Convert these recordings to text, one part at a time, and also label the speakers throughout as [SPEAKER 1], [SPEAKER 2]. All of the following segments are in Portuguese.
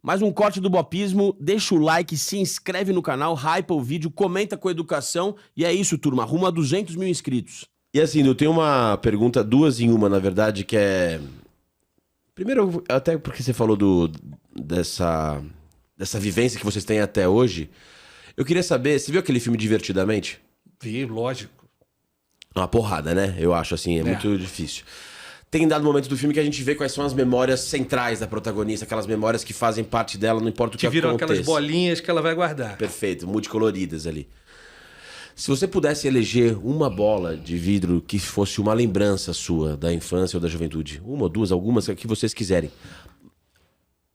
[SPEAKER 1] Mais um corte do Bopismo, deixa o like, se inscreve no canal, hypa o vídeo, comenta com educação e é isso, turma, rumo a 200 mil inscritos. E assim, eu tenho uma pergunta, duas em uma, na verdade, que é... Primeiro, até porque você falou dessa vivência que vocês têm até hoje, eu queria saber, você viu aquele filme Divertidamente?
[SPEAKER 2] Vi, lógico.
[SPEAKER 1] Uma porrada, né? Eu acho, assim, é muito difícil. Tem dado momento do filme que a gente vê quais são as memórias centrais da protagonista, aquelas memórias que fazem parte dela, não importa o que aconteça.
[SPEAKER 2] Viram aquelas bolinhas que ela vai guardar.
[SPEAKER 1] Perfeito, multicoloridas ali. Se você pudesse eleger uma bola de vidro que fosse uma lembrança sua da infância ou da juventude, uma ou duas, algumas, que vocês quiserem.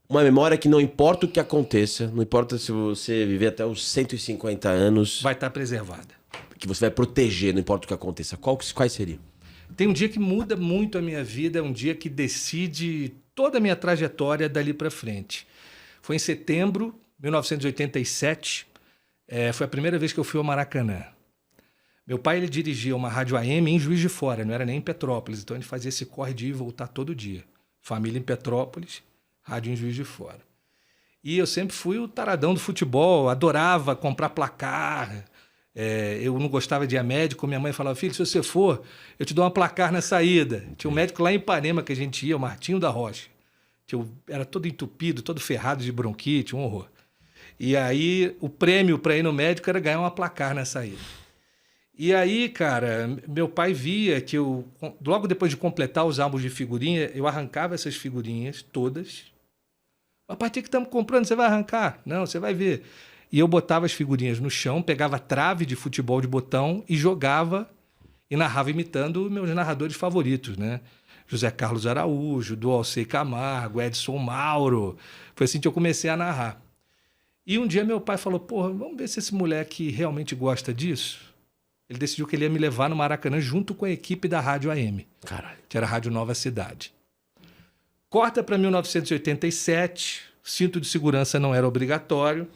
[SPEAKER 1] Uma memória que não importa o que aconteça, não importa se você viver até os 150 anos...
[SPEAKER 2] Vai estar preservada.
[SPEAKER 1] Que você vai proteger, não importa o que aconteça. Quais seriam?
[SPEAKER 2] Tem um dia que muda muito a minha vida, é um dia que decide toda a minha trajetória dali para frente. Foi em setembro de 1987, foi a primeira vez que eu fui ao Maracanã. Meu pai ele dirigia uma rádio AM em Juiz de Fora, não era nem em Petrópolis, então ele fazia esse corre de ir e voltar todo dia. Família em Petrópolis, rádio em Juiz de Fora. E eu sempre fui o taradão do futebol, adorava comprar placar. Eu não gostava de ir a médico, minha mãe falava, filho, se você for, eu te dou uma placar na saída. Tinha um médico lá em Ipanema que a gente ia, o Martinho da Rocha. Era todo entupido, todo ferrado de bronquite, um horror. E aí o prêmio para ir no médico era ganhar uma placar na saída. E aí, cara, meu pai via que eu, logo depois de completar os álbuns de figurinha, eu arrancava essas figurinhas todas. Papai, o que estamos comprando? Você vai arrancar? Não, você vai ver. E eu botava as figurinhas no chão, pegava trave de futebol de botão e jogava e narrava imitando meus narradores favoritos, né? José Carlos Araújo, Dualcey Camargo, Edson Mauro. Foi assim que eu comecei a narrar. E um dia meu pai falou, porra, vamos ver se esse moleque realmente gosta disso. Ele decidiu que ele ia me levar no Maracanã junto com a equipe da Rádio AM.
[SPEAKER 1] Caralho.
[SPEAKER 2] Que era a Rádio Nova Cidade. Corta para 1987, cinto de segurança não era obrigatório.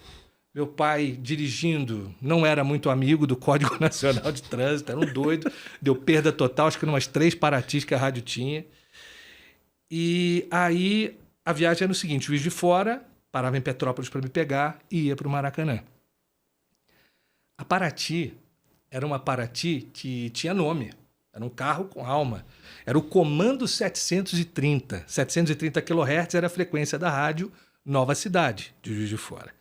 [SPEAKER 2] Meu pai, dirigindo, não era muito amigo do Código Nacional de Trânsito, era um doido, deu perda total, acho que umas 3 Paratis que a rádio tinha. E aí a viagem era o seguinte, Juiz de Fora, parava em Petrópolis para me pegar e ia para o Maracanã. A Paraty era uma Paraty que tinha nome, era um carro com alma. Era o Comando 730, 730 kHz era a frequência da rádio Nova Cidade, de Juiz de Fora.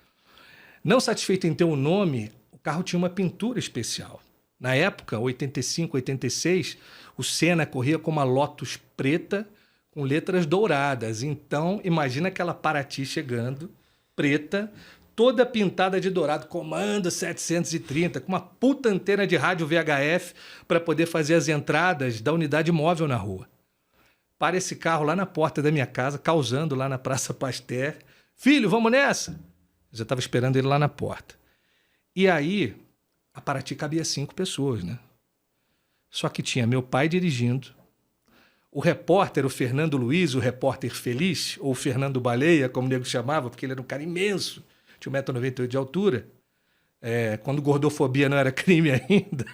[SPEAKER 2] Não satisfeito em ter um nome, o carro tinha uma pintura especial. Na época, 85, 86, o Senna corria com uma Lotus preta com letras douradas. Então, imagina aquela Paraty chegando, preta, toda pintada de dourado, Comando 730, com uma puta antena de rádio VHF para poder fazer as entradas da unidade móvel na rua. Para esse carro lá na porta da minha casa, causando lá na Praça Pasteur. Filho, vamos nessa? Eu já estava esperando ele lá na porta. E aí, a Paraty cabia 5 pessoas, né? Só que tinha meu pai dirigindo, o repórter, o Fernando Luiz, o repórter feliz, ou Fernando Baleia, como o nego chamava, porque ele era um cara imenso, tinha 1,98 m de altura, quando gordofobia não era crime ainda.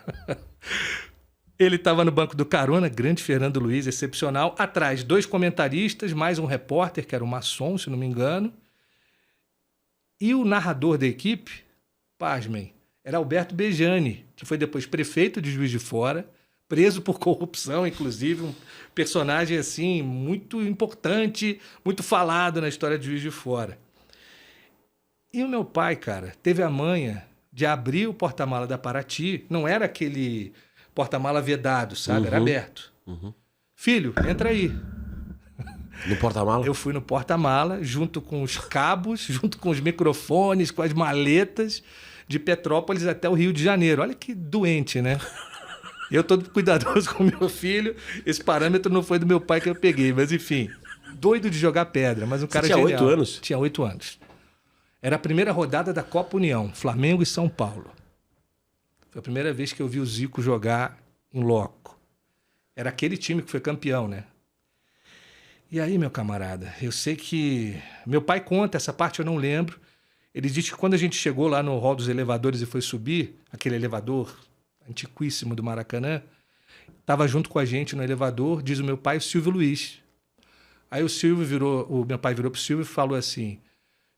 [SPEAKER 2] Ele estava no banco do carona, grande Fernando Luiz, excepcional, atrás 2 comentaristas, mais um repórter, que era o Masson, se não me engano. E o narrador da equipe, pasmem, era Alberto Bejani, que foi depois prefeito de Juiz de Fora, preso por corrupção, inclusive, um personagem assim muito importante, muito falado na história de Juiz de Fora. E o meu pai, cara, teve a manha de abrir o porta-mala da Paraty, não era aquele porta-mala vedado, sabe? Era aberto. Filho, entra aí.
[SPEAKER 1] No porta-mala?
[SPEAKER 2] Eu fui no porta-mala, junto com os cabos, junto com os microfones, com as maletas, de Petrópolis até o Rio de Janeiro. Olha que doente, né? Eu todo cuidadoso com meu filho, esse parâmetro não foi do meu pai que eu peguei, mas enfim, doido de jogar pedra, mas um cara
[SPEAKER 1] genial.
[SPEAKER 2] Tinha
[SPEAKER 1] 8 anos?
[SPEAKER 2] Tinha 8 anos. Era a primeira rodada da Copa União, Flamengo e São Paulo. Foi a primeira vez que eu vi o Zico jogar em loco. Era aquele time que foi campeão, né? E aí, meu camarada, eu sei que... Meu pai conta, essa parte eu não lembro. Ele diz que quando a gente chegou lá no hall dos elevadores e foi subir, aquele elevador antiquíssimo do Maracanã, estava junto com a gente no elevador, diz o meu pai, o Silvio Luiz. Aí o meu pai virou pro Silvio e falou assim,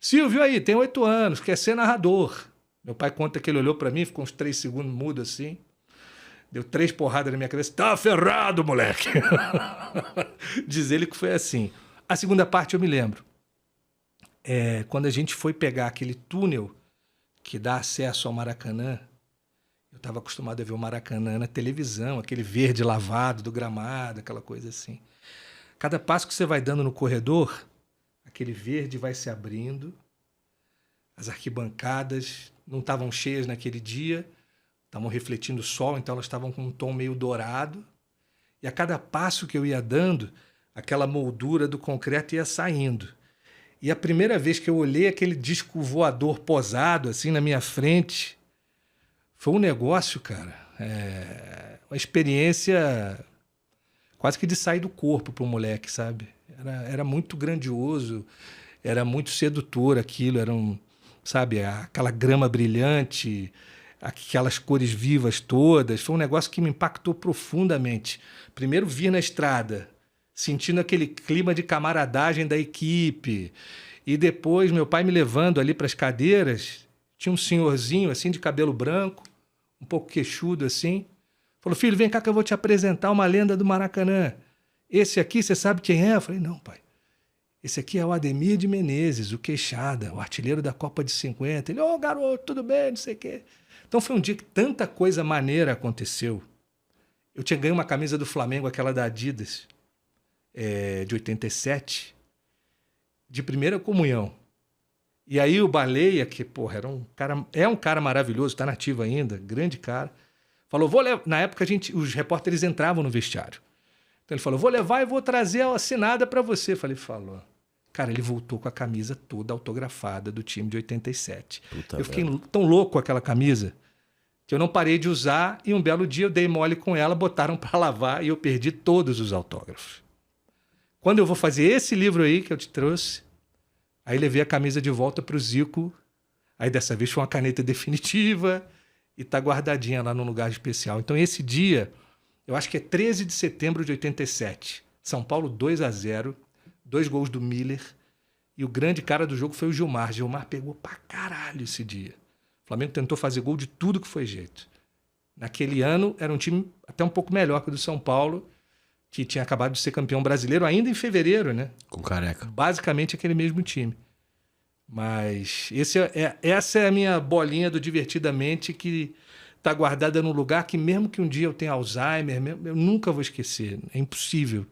[SPEAKER 2] Silvio aí, tem 8 anos, quer ser narrador. Meu pai conta que ele olhou para mim, ficou uns 3 segundos mudo assim, deu 3 porradas na minha cabeça. Tá ferrado, moleque! Diz ele que foi assim. A segunda parte eu me lembro. Quando a gente foi pegar aquele túnel que dá acesso ao Maracanã, eu estava acostumado a ver o Maracanã na televisão, aquele verde lavado do gramado, aquela coisa assim. Cada passo que você vai dando no corredor, aquele verde vai se abrindo, as arquibancadas não estavam cheias naquele dia, estavam refletindo o sol, então elas estavam com um tom meio dourado, e a cada passo que eu ia dando, aquela moldura do concreto ia saindo. E a primeira vez que eu olhei aquele disco voador posado assim na minha frente, foi um negócio, cara, uma experiência quase que de sair do corpo para um moleque, sabe? Era muito grandioso, era muito sedutor aquilo, sabe, aquela grama brilhante, aquelas cores vivas todas. Foi um negócio que me impactou profundamente. Primeiro vir na estrada, sentindo aquele clima de camaradagem da equipe, e depois meu pai me levando ali para as cadeiras, tinha um senhorzinho assim de cabelo branco, um pouco queixudo assim, falou: filho, vem cá que eu vou te apresentar uma lenda do Maracanã. Esse aqui, você sabe quem é? Eu falei: não, pai. Esse aqui é o Ademir de Menezes, o Queixada, o artilheiro da Copa de 50. Ele: ô, garoto, tudo bem, não sei o quê. Então foi um dia que tanta coisa maneira aconteceu. Eu tinha ganho uma camisa do Flamengo, aquela da Adidas, de 87, de primeira comunhão. E aí o Baleia, que, porra, é um cara maravilhoso, está nativo ainda, grande cara, falou: vou levar. Na época os repórteres entravam no vestiário. Então ele falou: vou levar e vou trazer a assinada para você. Eu falei: falou. Cara, ele voltou com a camisa toda autografada do time de 87. Eu fiquei tão louco com aquela camisa que eu não parei de usar, e um belo dia eu dei mole com ela, botaram para lavar e eu perdi todos os autógrafos. Quando eu vou fazer esse livro aí que eu te trouxe, aí levei a camisa de volta para o Zico, aí dessa vez foi uma caneta definitiva e tá guardadinha lá num lugar especial. Então esse dia, eu acho que é 13 de setembro de 87, São Paulo 2-0, 2 gols do Miller, e o grande cara do jogo foi o Gilmar. Gilmar pegou pra caralho esse dia. O Flamengo tentou fazer gol de tudo que foi jeito. Naquele ano era um time até um pouco melhor que o do São Paulo, que tinha acabado de ser campeão brasileiro ainda em fevereiro, né?
[SPEAKER 1] Com Careca.
[SPEAKER 2] Basicamente aquele mesmo time. Mas essa é a minha bolinha do Divertidamente, que está guardada num lugar que, mesmo que um dia eu tenha Alzheimer, eu nunca vou esquecer. É impossível.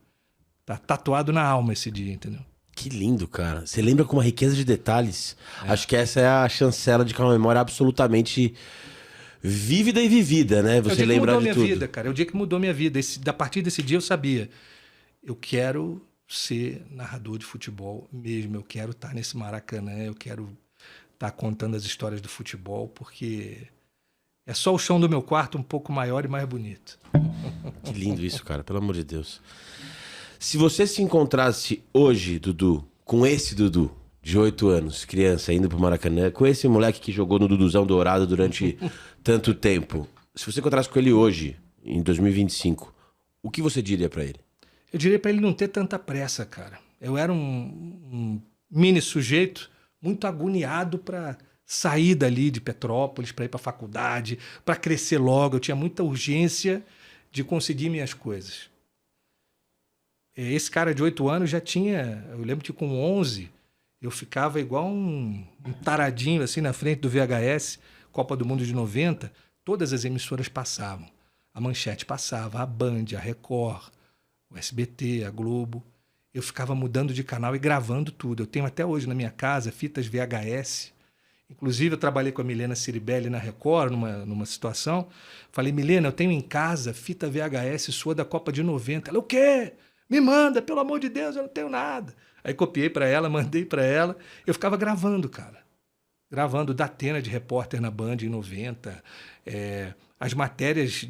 [SPEAKER 2] Tá tatuado na alma esse dia, entendeu?
[SPEAKER 1] Que lindo, cara. Você lembra com uma riqueza de detalhes. Acho que essa é a chancela de que é uma memória absolutamente vívida e vivida, né? Você lembra de tudo. É o dia que mudou minha vida,
[SPEAKER 2] cara. É o dia que mudou minha vida. A partir desse dia eu sabia: eu quero ser narrador de futebol mesmo. Eu quero estar nesse Maracanã. Eu quero estar contando as histórias do futebol, porque é só o chão do meu quarto um pouco maior e mais bonito.
[SPEAKER 1] Que lindo isso, cara. Pelo amor de Deus. Se você se encontrasse hoje, Dudu, com esse Dudu, de 8 anos, criança, indo pro Maracanã, com esse moleque que jogou no Duduzão Dourado durante tanto tempo, se você encontrasse com ele hoje, em 2025, o que você diria pra ele?
[SPEAKER 2] Eu diria pra ele não ter tanta pressa, cara. Eu era um mini sujeito muito agoniado pra sair dali de Petrópolis, pra ir pra faculdade, pra crescer logo. Eu tinha muita urgência de conseguir minhas coisas. Esse cara de 8 anos já tinha... Eu lembro que com 11 eu ficava igual um taradinho assim na frente do VHS, Copa do Mundo de 90. Todas as emissoras passavam. A Manchete passava, a Band, a Record, o SBT, a Globo. Eu ficava mudando de canal e gravando tudo. Eu tenho até hoje na minha casa fitas VHS. Inclusive eu trabalhei com a Milena Ciribelli na Record numa situação. Falei: Milena, eu tenho em casa fita VHS sua da Copa de 90. Ela: o quê? Me manda, pelo amor de Deus, eu não tenho nada. Aí copiei para ela, mandei para ela. Eu ficava gravando, cara. Gravando Datena de repórter na Band em 90. As matérias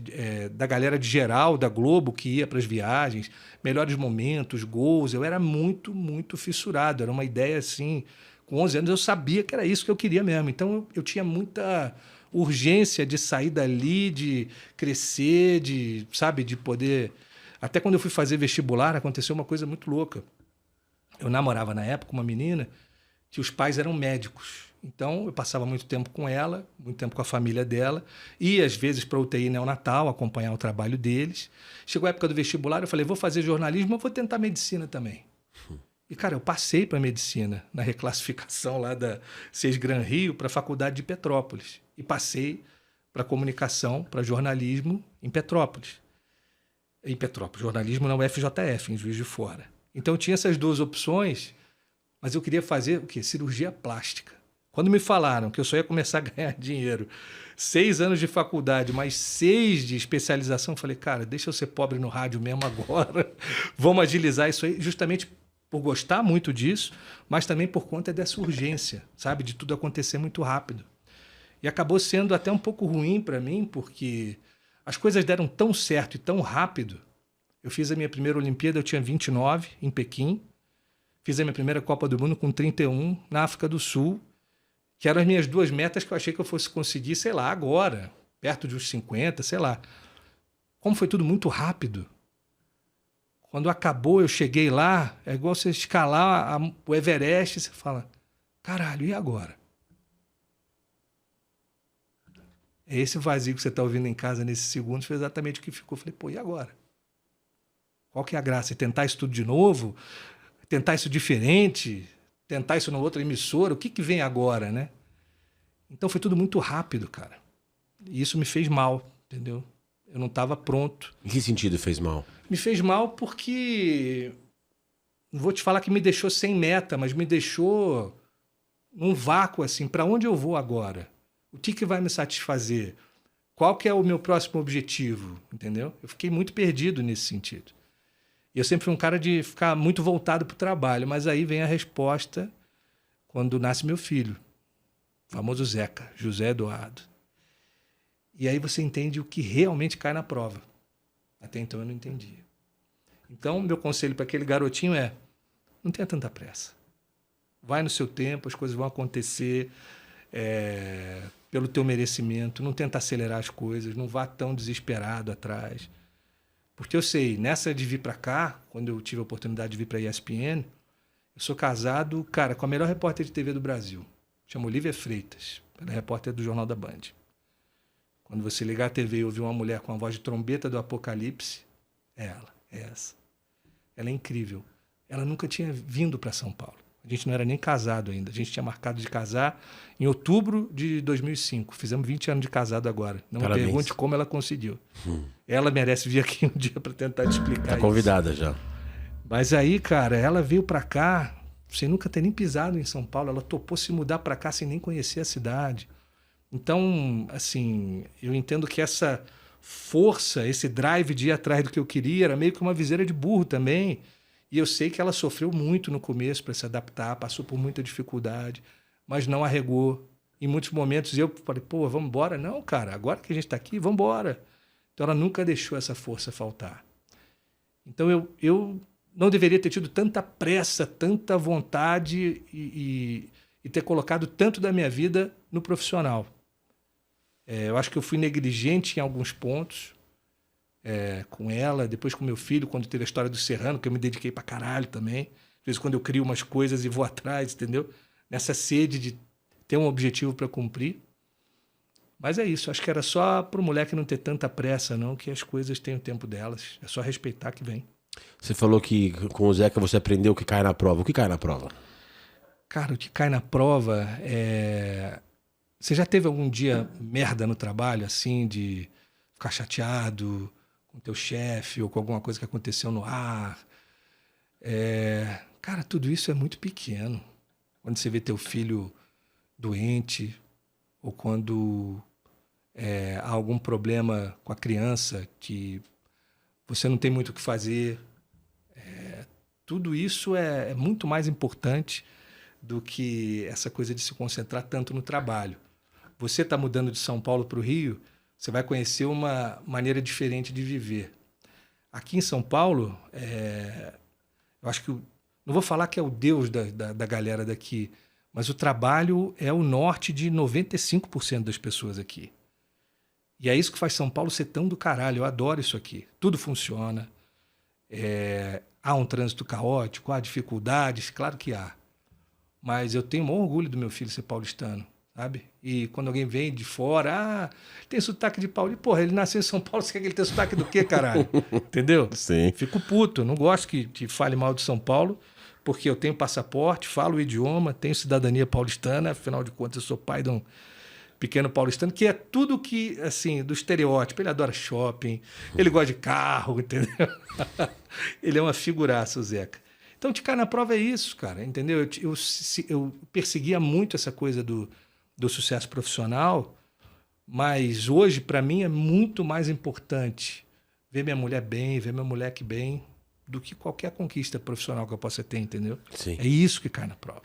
[SPEAKER 2] da galera de geral, da Globo, que ia para as viagens. Melhores momentos, gols. Eu era muito, muito fissurado. Era uma ideia assim. Com 11 anos eu sabia que era isso que eu queria mesmo. Então eu tinha muita urgência de sair dali, de crescer, de poder... Até quando eu fui fazer vestibular, aconteceu uma coisa muito louca. Eu namorava na época uma menina que os pais eram médicos. Então, eu passava muito tempo com ela, muito tempo com a família dela, ia às vezes para a UTI neonatal, acompanhar o trabalho deles. Chegou a época do vestibular, eu falei, vou fazer jornalismo, eu vou tentar medicina também. E, cara, eu passei para medicina, na reclassificação lá da SES Gran Rio para a Faculdade de Petrópolis. E passei para comunicação, para jornalismo em Petrópolis. Em Petrópolis, jornalismo na UFJF, em Juiz de Fora. Então, eu tinha essas duas opções, mas eu queria fazer o quê? Cirurgia plástica. Quando me falaram que eu só ia começar a ganhar dinheiro, 6 anos de faculdade, mais 6 de especialização, eu falei, cara, deixa eu ser pobre no rádio mesmo agora. Vamos agilizar isso aí, justamente por gostar muito disso, mas também por conta dessa urgência, sabe? De tudo acontecer muito rápido. E acabou sendo até um pouco ruim para mim, porque as coisas deram tão certo e tão rápido. Eu fiz a minha primeira Olimpíada, eu tinha 29, em Pequim. Fiz a minha primeira Copa do Mundo com 31, na África do Sul, que eram as minhas 2 metas que eu achei que eu fosse conseguir, sei lá, agora, perto de uns 50, sei lá. Como foi tudo muito rápido. Quando acabou, eu cheguei lá, é igual você escalar o Everest, você fala, caralho, e agora? Esse vazio que você está ouvindo em casa nesses segundos foi exatamente o que ficou. Eu falei, pô, e agora? Qual que é a graça? É tentar isso tudo de novo? Tentar isso diferente? Tentar isso na outra emissora? O que que vem agora, né? Então foi tudo muito rápido, cara. E isso me fez mal, entendeu? Eu não estava pronto.
[SPEAKER 1] Em que sentido fez mal?
[SPEAKER 2] Me fez mal porque... Não vou te falar que me deixou sem meta, mas me deixou num vácuo, assim. Para onde eu vou agora? O que que vai me satisfazer? Qual que é o meu próximo objetivo? Entendeu? Eu fiquei muito perdido nesse sentido. E eu sempre fui um cara de ficar muito voltado para o trabalho, mas aí vem a resposta quando nasce meu filho, o famoso Zeca, José Eduardo. E aí você entende o que realmente cai na prova. Até então eu não entendia. Então, meu conselho para aquele garotinho é, não tenha tanta pressa. Vai no seu tempo, as coisas vão acontecer pelo teu merecimento. Não tenta acelerar as coisas, não vá tão desesperado atrás. Porque eu sei, nessa de vir para cá, quando eu tive a oportunidade de vir para a ESPN, eu sou casado, cara, com a melhor repórter de TV do Brasil. Chama Olívia Freitas, ela é repórter do Jornal da Band. Quando você ligar a TV e ouvir uma mulher com a voz de trombeta do Apocalipse, é ela, é essa. Ela é incrível. Ela nunca tinha vindo para São Paulo. A gente não era nem casado ainda. A gente tinha marcado de casar em outubro de 2005. Fizemos 20 anos de casado agora. Não me pergunte como ela conseguiu. Ela merece vir aqui um dia para tentar te explicar
[SPEAKER 1] Tá convidada isso. Já.
[SPEAKER 2] Mas aí, cara, ela veio para cá sem nunca ter nem pisado em São Paulo. Ela topou se mudar para cá sem nem conhecer a cidade. Então, assim, eu entendo que essa força, esse drive de ir atrás do que eu queria era meio que uma viseira de burro também. E eu sei que ela sofreu muito no começo para se adaptar, passou por muita dificuldade, mas não arregou. Em muitos momentos eu falei, pô, vamos embora? Não, cara, agora que a gente está aqui, vamos embora. Então ela nunca deixou essa força faltar. Então eu não deveria ter tido tanta pressa, tanta vontade e ter colocado tanto da minha vida no profissional. Eu acho que eu fui negligente em alguns pontos, com ela, depois com meu filho, quando teve a história do Serrano, que eu me dediquei pra caralho também. Às vezes quando eu crio umas coisas e vou atrás, entendeu? Nessa sede de ter um objetivo para cumprir. Mas é isso, acho que era só pro moleque não ter tanta pressa, não, que as coisas têm o tempo delas. É só respeitar que vem.
[SPEAKER 1] Você falou que com o Zeca você aprendeu o que cai na prova. O que cai na prova?
[SPEAKER 2] Cara, o que cai na prova é... Você já teve algum dia merda no trabalho, assim, de ficar chateado com teu chefe ou com alguma coisa que aconteceu no ar? Cara, tudo isso é muito pequeno. Quando você vê teu filho doente ou quando há algum problema com a criança que você não tem muito o que fazer. Tudo isso é muito mais importante do que essa coisa de se concentrar tanto no trabalho. Você está mudando de São Paulo para o Rio, você vai conhecer uma maneira diferente de viver. Aqui em São Paulo, eu acho que... Não vou falar que é o Deus da galera daqui, mas o trabalho é o norte de 95% das pessoas aqui. E é isso que faz São Paulo ser tão do caralho. Eu adoro isso aqui. Tudo funciona. Há um trânsito caótico, há dificuldades, claro que há. Mas eu tenho o maior orgulho do meu filho ser paulistano, sabe? E quando alguém vem de fora, tem sotaque de paulista. Porra, ele nasceu em São Paulo, você quer que ele tenha sotaque do quê, caralho? Entendeu?
[SPEAKER 1] Sim.
[SPEAKER 2] Fico puto, não gosto que fale mal de São Paulo, porque eu tenho passaporte, falo o idioma, tenho cidadania paulistana, afinal de contas eu sou pai de um pequeno paulistano, que é tudo que, assim, do estereótipo. Ele adora shopping, ele gosta de carro, entendeu? Ele é uma figuraça, o Zeca. Então, de cara na prova é isso, cara, entendeu? Eu perseguia muito essa coisa do sucesso profissional, mas hoje, para mim, é muito mais importante ver minha mulher bem, ver meu moleque bem, do que qualquer conquista profissional que eu possa ter, entendeu?
[SPEAKER 1] Sim.
[SPEAKER 2] É isso que cai na prova.